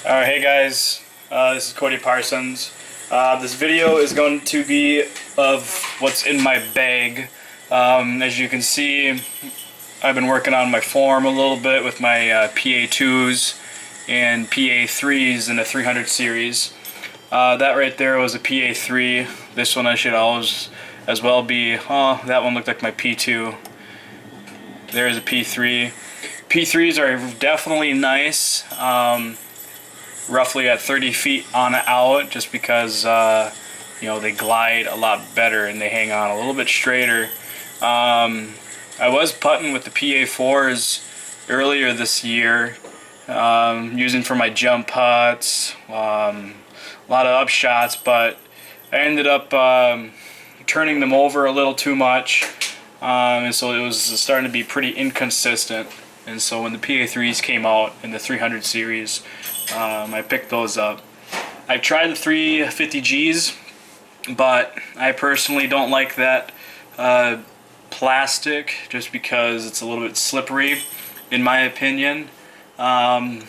Alright, hey guys, this is Cody Parsons. This video is going to be of what's in my bag. As you can see, I've been working on my form a little bit with my PA2s and PA3s in the 300 series. That right there was a PA3. This one I should always as well be, that one looked like my P2. There's a P3. P3s are definitely nice. Roughly at 30 feet on and out, just because they glide a lot better and they hang on a little bit straighter. I was putting with the PA4s earlier this year, using for my jump putts, a lot of upshots, but I ended up turning them over a little too much, and so it was starting to be pretty inconsistent. And so when the PA3s came out in the 300 series, I picked those up. I've tried the 350Gs, but I personally don't like that plastic, just because it's a little bit slippery, in my opinion. The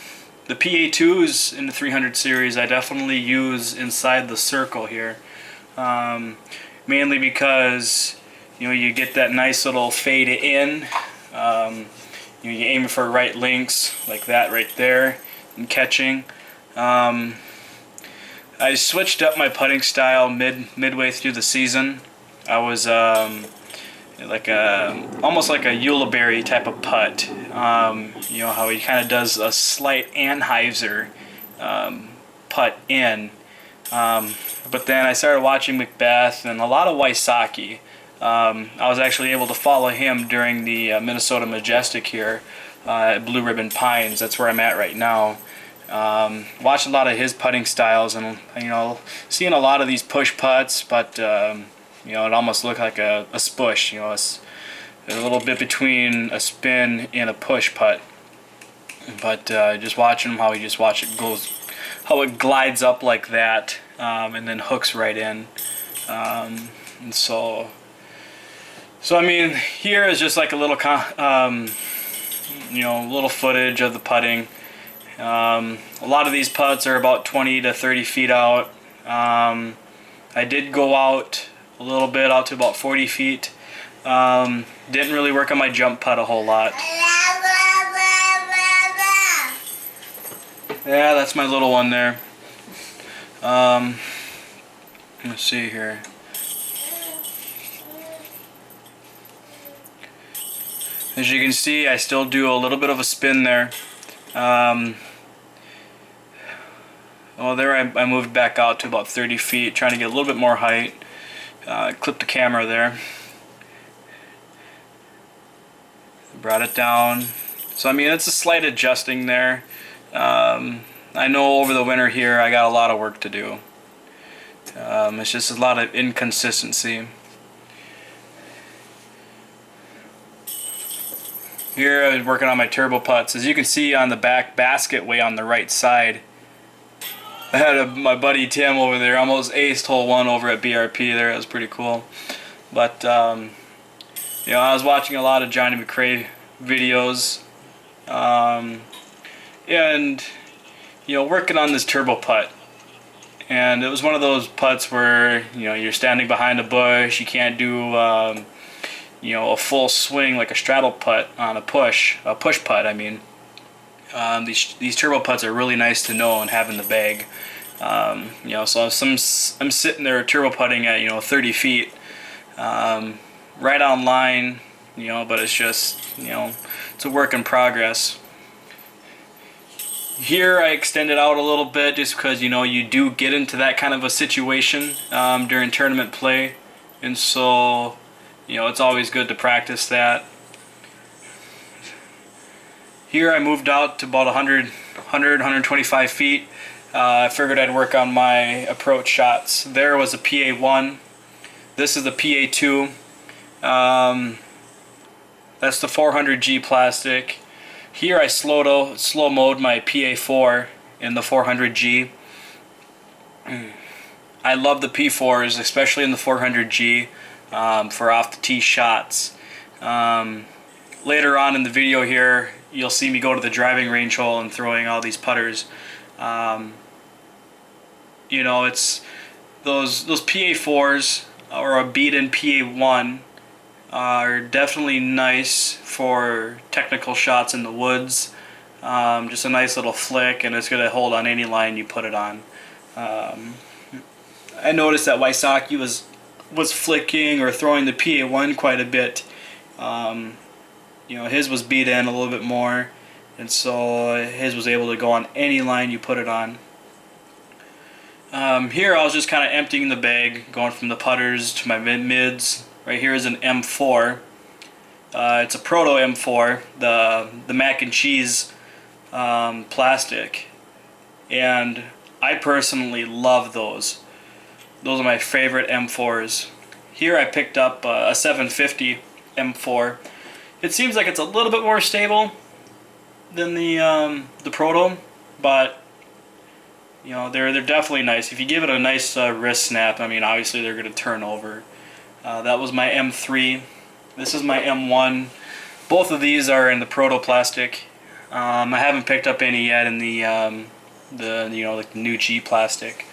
PA2s in the 300 series I definitely use inside the circle here, mainly because you get that nice little fade in. You aim for right links like that right there and catching. I switched up my putting style midway through the season. I was almost like a Ulibarri type of putt. How he kind of does a slight Anheuser putt in. But then I started watching Macbeth and a lot of Wysocki. I was actually able to follow him during the Minnesota Majestic here at Blue Ribbon Pines. That's where I'm at right now. Watched a lot of his putting styles, and seeing a lot of these push putts, but it almost looked like a spush. It's a little bit between a spin and a push putt. But just watching him, how it glides up like that, and then hooks right in. And so I mean, here is just like a little, little footage of the putting. A lot of these putts are about 20 to 30 feet out. I did go out a little bit, out to about 40 feet. Didn't really work on my jump putt a whole lot. Yeah, that's my little one there. Let's see here. As you can see, I still do a little bit of a spin there. There I moved back out to about 30 feet, trying to get a little bit more height. Clipped the camera there. Brought it down. So I mean, it's a slight adjusting there. I know over the winter here I got a lot of work to do. It's just a lot of inconsistency. Here I was working on my turbo putts. As you can see on the back basket way on the right side, I had my buddy Tim over there almost aced hole 1 over at BRP there. It was pretty cool. But I was watching a lot of Johnny McRae videos, and working on this turbo putt. And it was one of those putts where you're standing behind a bush, you can't do a full swing like a straddle putt on a push putt. I mean, these turbo putts are really nice to know and have in the bag. So I'm sitting there turbo putting at 30 feet, right on line, but it's just it's a work in progress. Here I extended out a little bit just because you do get into that kind of a situation during tournament play, and so it's always good to practice that. Here I moved out to about 125 feet. I figured I'd work on my approach shots. There was a PA1. This is the PA2. That's the 400G plastic. Here I slow mode my PA4 in the 400G. I love the P4s, especially in the 400G. For off the tee shots. Later on in the video here, you'll see me go to the driving range hole and throwing all these putters. You know, it's those PA4s or a beat-in PA1 are definitely nice for technical shots in the woods. Just a nice little flick, and it's going to hold on any line you put it on. I noticed that Wysocki was flicking or throwing the PA1 quite a bit. You know, his was beat in a little bit more, and so his was able to go on any line you put it on. Here I was just kind of emptying the bag, going from the putters to my mids. Right here is an M4. It's a Proto M4, the mac and cheese plastic, and I personally love those. Those are my favorite M4s. Here I picked up a 750 M4. It seems like it's a little bit more stable than the Proto, but you know, they're definitely nice. If you give it a nice wrist snap, I mean, obviously they're going to turn over. That was my M3. This is my M1. Both of these are in the Proto plastic. I haven't picked up any yet in the you know, like the new G plastic.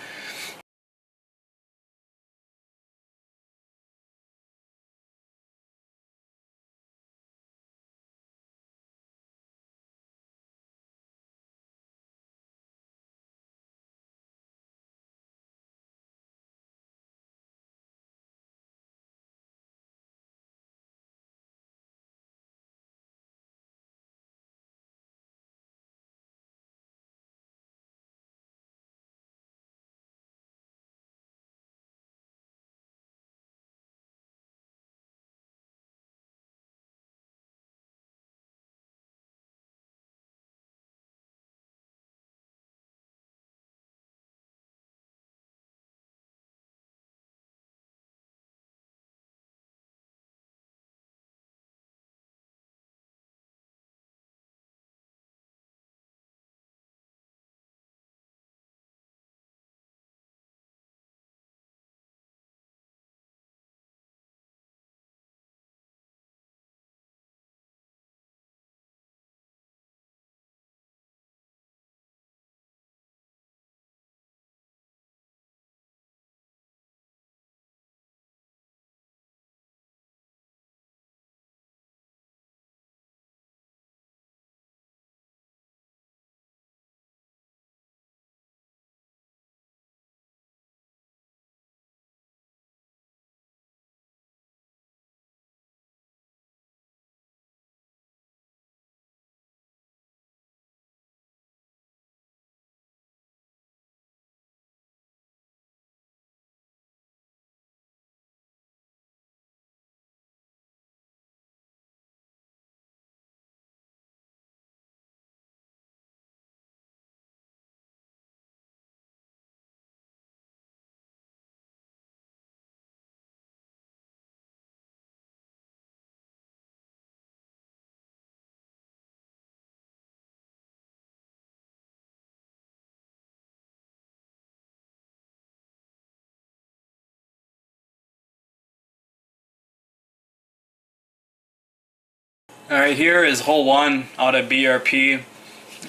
Alright, here is hole 1 out at BRP.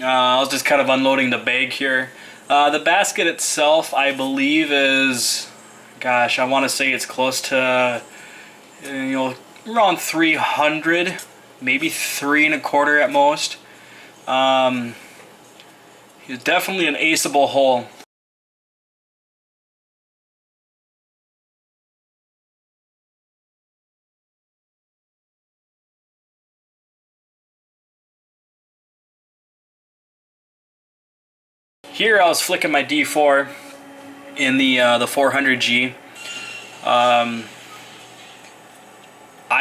I was just kind of unloading the bag here. The basket itself, I believe, is, gosh, I want to say it's close to, you know, around 300, maybe 3 1/4 at most. It's definitely an aceable hole. Here I was flicking my D4 in the 400G. I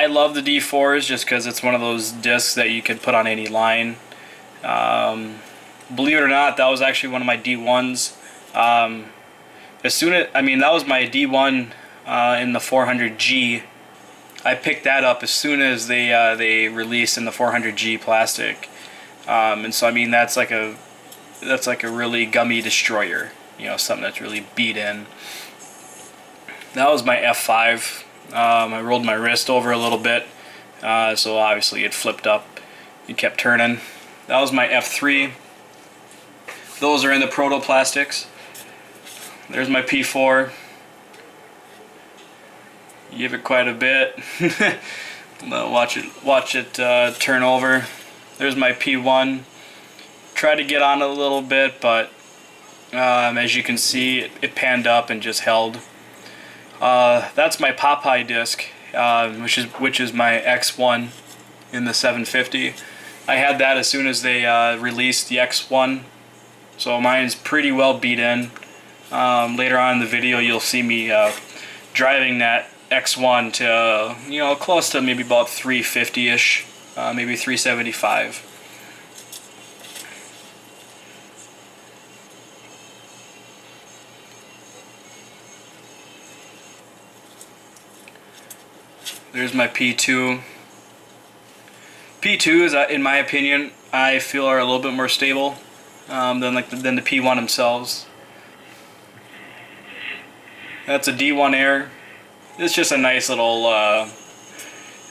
love the D4s just because it's one of those discs that you could put on any line. Believe it or not, that was actually one of my D1s. That was my D1 in the 400G. I picked that up as soon as they released in the 400G plastic, and so I mean that's like a really gummy destroyer, you know, something that's really beat in. That was my F5. I rolled my wrist over a little bit, so obviously it flipped up. It kept turning. That was my F3. Those are in the protoplastics. There's my P4. Give it quite a bit. watch it turn over. There's my P1. Try to get on it a little bit, but as you can see, it panned up and just held. That's my Popeye disc, which is my X1 in the 750. I had that as soon as they released the X1, so mine's pretty well beat in. Later on in the video, you'll see me driving that X1 to close to maybe about 350-ish, maybe 375. There's my P2. P2 is, in my opinion, I feel are a little bit more stable than the P1 themselves. That's a D1 Air. It's just a nice little, I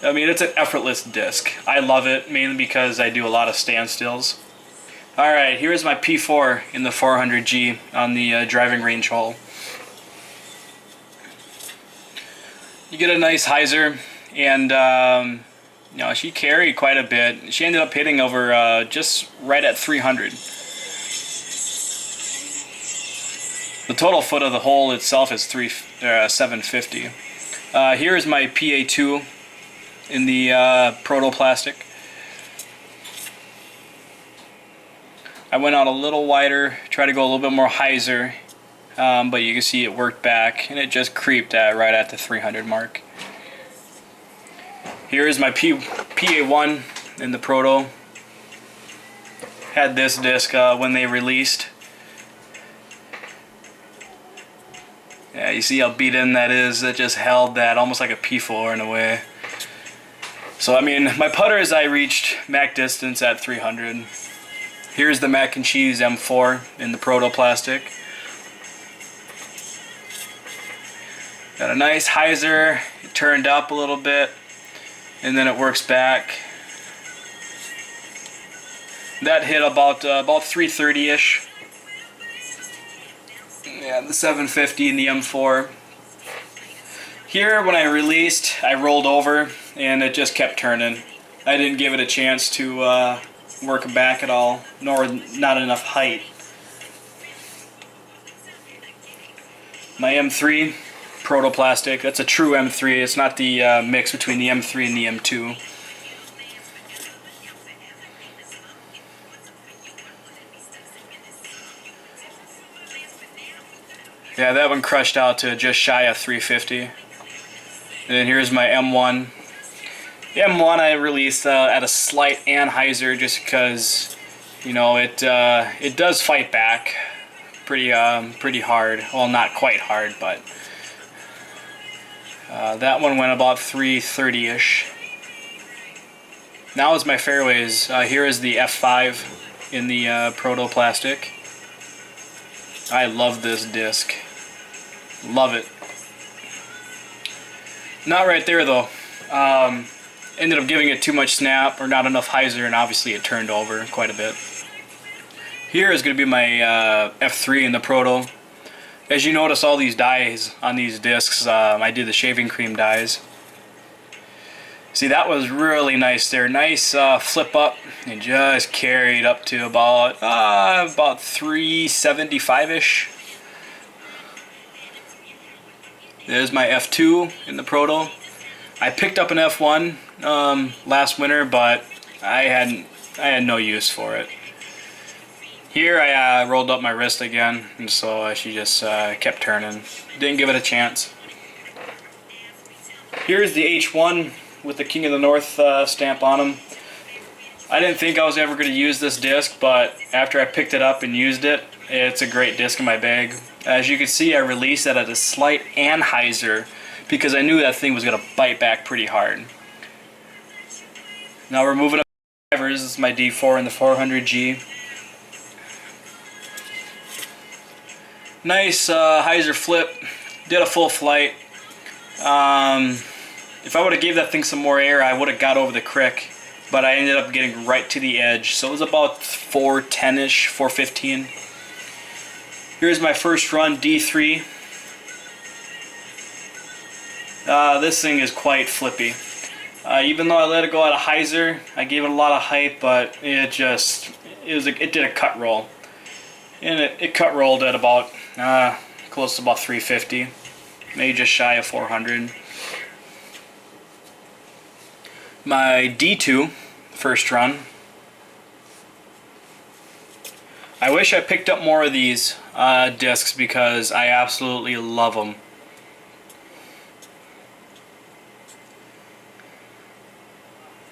mean, it's an effortless disc. I love it, mainly because I do a lot of standstills. Alright, here's my P4 in the 400G on the driving range hole. You get a nice hyzer, and she carried quite a bit. She ended up hitting over just right at 300. The total foot of the hole itself is 750. Here's my PA2 in the protoplastic. I went out a little wider, tried to go a little bit more hyzer, but you can see it worked back, and it just creeped right at the 300 mark. Here's my PA1 in the proto. Had this disc when they released. Yeah, you see how beat in that is. It just held that almost like a P4 in a way. So I mean, my putters, I reached max distance at 300. Here's the Mac and Cheese M4 in the protoplastic. Got a nice hyzer. It turned up a little bit, and then it works back. That hit about 330-ish. Yeah, the 750 and the M4. Here, when I released, I rolled over, and it just kept turning. I didn't give it a chance to work back at all, nor not enough height. My M3 protoplastic, that's a true M3. It's not the mix between the M3 and the M2. Yeah, that one crushed out to just shy of 350. And then here's my M1. The M1 I released at a slight anhyzer just because, it does fight back pretty hard. Well, not quite hard, but that one went about 330-ish. Now is my fairways. Here is the F5 in the protoplastic. I love this disc. Love it. Not right there though. Ended up giving it too much snap or not enough hyzer, and obviously it turned over quite a bit. Here is going to be my F3 in the proto. As you notice, all these dyes on these discs, I did the shaving cream dyes. See, that was really nice there. Nice flip up, and just carried up to about 375-ish. There's my F2 in the proto. I picked up an F1 last winter, but I had no use for it. Here I rolled up my wrist again, and so she just kept turning. Didn't give it a chance. Here's the H1 with the King of the North stamp on them. I didn't think I was ever going to use this disc, but after I picked it up and used it, it's a great disc in my bag. As you can see, I released it at a slight anhyzer because I knew that thing was going to bite back pretty hard. Now we're moving up to drivers. This is my D4 in the 400G. Nice hyzer flip. Did a full flight. If I would have gave that thing some more air, I would have got over the crick, but I ended up getting right to the edge. So it was about 410-ish, 415. Here's my first run, D3. This thing is quite flippy. Even though I let it go out of hyzer, I gave it a lot of height, but it did a cut roll. And it cut rolled at about, close to about 350. Maybe just shy of 400. My D2, first run. I wish I picked up more of these discs because I absolutely love them.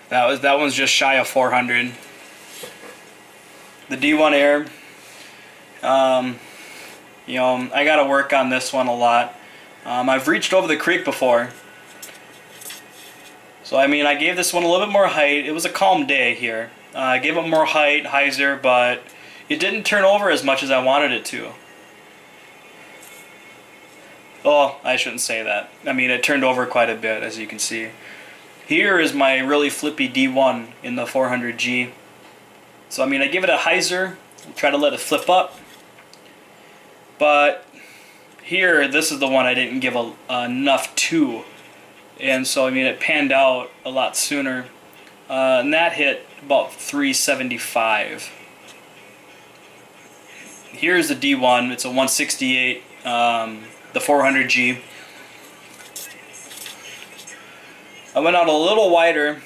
That one's just shy of 400. The D1 Air, you know, I gotta work on this one a lot. I've reached over the creek before, so I mean, I gave this one a little bit more height. It was a calm day here. I gave it more height, hyzer, but it didn't turn over as much as I wanted it to. Oh, I shouldn't say that. I mean, it turned over quite a bit, as you can see. Here is my really flippy D1 in the 400G. So I mean, I give it a hyzer, try to let it flip up. But here, this is the one I didn't give enough to. And so I mean, it panned out a lot sooner. And that hit about 375. Here's the D1, it's a 168, the 400G. I went out a little wider,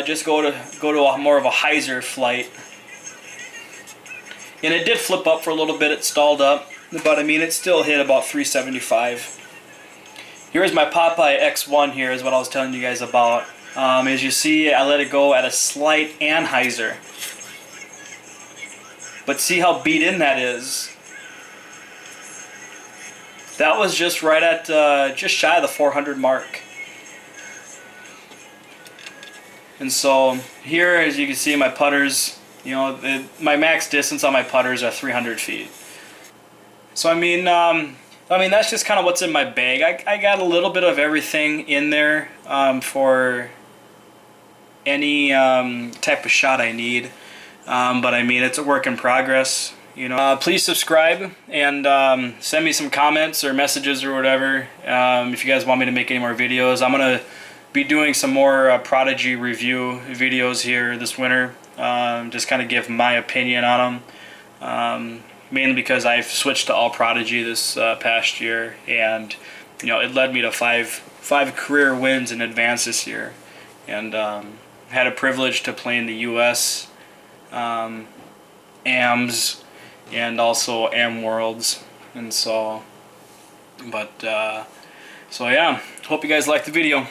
just go to more of a hyzer flight, and it did flip up for a little bit. It stalled up, but I mean it still hit about 375. Here's my Popeye X1. Here is what I was telling you guys about. As you see, I let it go at a slight anhyzer, but see how beat in that is. That was just right at just shy of the 400 mark. And so here, as you can see, my putters, you know, my max distance on my putters are 300 feet. So I mean that's just kind of what's in my bag. I got a little bit of everything in there for any type of shot I need. But I mean, it's a work in progress. You know, please subscribe and send me some comments or messages or whatever if you guys want me to make any more videos. I'm gonna be doing some more Prodigy review videos here this winter. Just kind of give my opinion on them. Mainly because I've switched to all Prodigy this past year, and you know, it led me to five career wins in advance this year, and had a privilege to play in the U.S. AMs and also AM Worlds, and so, but so yeah, hope you guys liked the video.